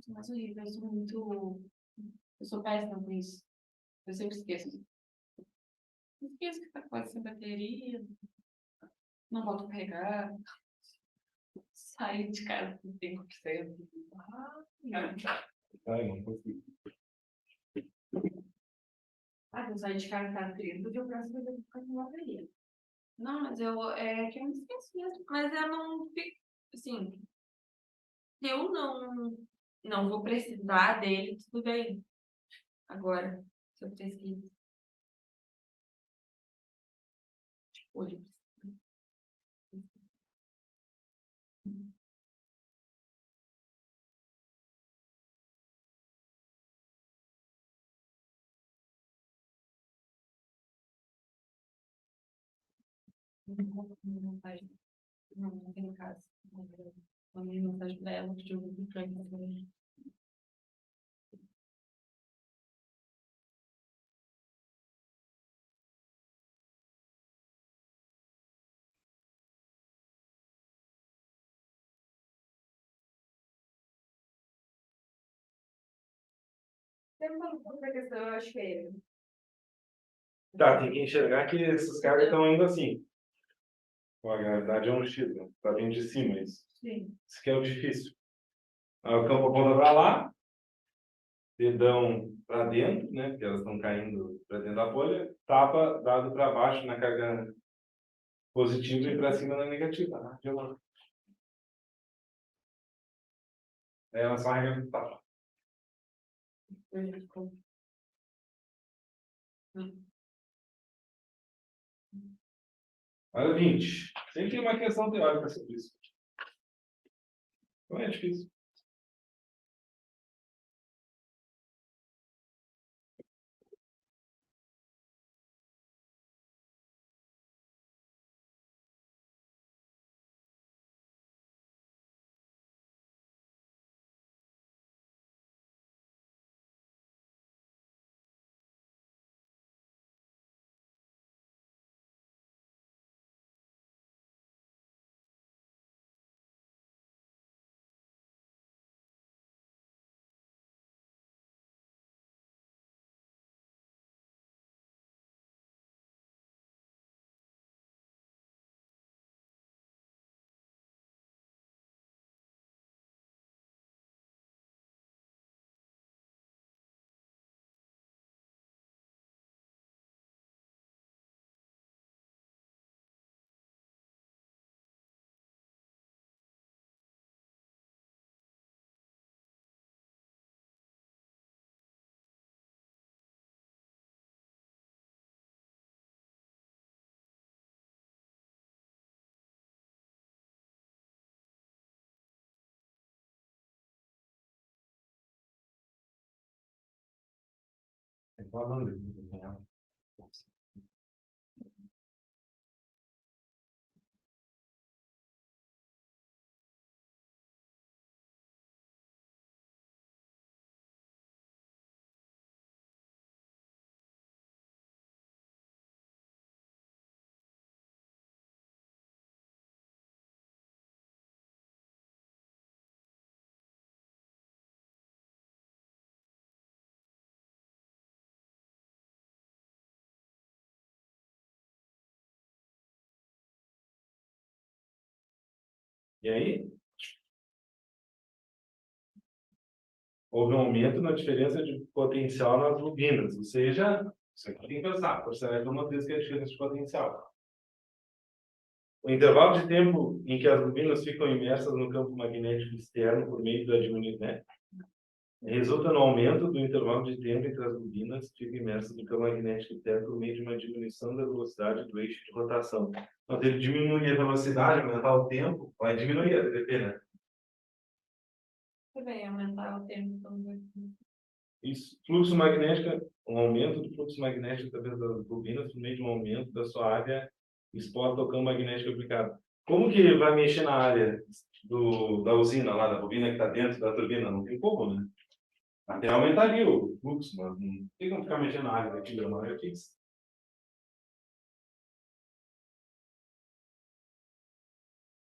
Mas horrível, eu sou muito. Eu sou péssima com isso. Eu sempre esqueço. Esqueço que tá quase sem bateria. Não volto a carregar. Saio de casa com 5%. Ai, não consigo. Eu saio de casa tá 30, e o próximo eu vou ficar com bateria. Não, mas é que eu me esqueço mesmo. Mas eu não fico. Assim, se eu não vou precisar dele, tudo bem. Agora, se eu preciso. Hoje. Não tem casa. Mandei mensagem pra ela, que eu vou pra ela. Tem uma outra questão, eu acho que é. Tá, tem que enxergar que essas cargas estão indo assim. A gravidade é um X, né? Tá vindo de cima isso. Sim. Isso que é o difícil. Aí o campo aponta para lá, dedão para dentro, né? Porque elas estão caindo para dentro da folha, tapa dado para baixo na carga positiva e para cima na negativa. Ah, de lá. Aí ela só regra do tapa. Olha, 20. Sempre tem uma questão teórica sobre isso. Não é difícil. E aí, houve um aumento na diferença de potencial nas bobinas. Ou seja, isso aqui tem que pensar. Força elétrica é uma vez que é a diferença de potencial. O intervalo de tempo em que as bobinas ficam imersas no campo magnético externo por meio da diminuição, né? Resulta no aumento do intervalo de tempo entre as bobinas fica imersas no campo magnético interno por meio de uma diminuição da velocidade do eixo de rotação. Então, se ele diminuir a velocidade, aumentar o tempo, vai diminuir a DDP, né? Também aumentar o tempo. Isso. Fluxo magnético, um aumento do fluxo magnético através das bobinas por meio de um aumento da sua área exposta ao campo magnético aplicado. Como que vai mexer na área da usina lá, da bobina que está dentro da turbina? Não tem como, né? Até aumentaria o fluxo, mas não tem como ficar mexendo na área daquilo, é uma área fixa.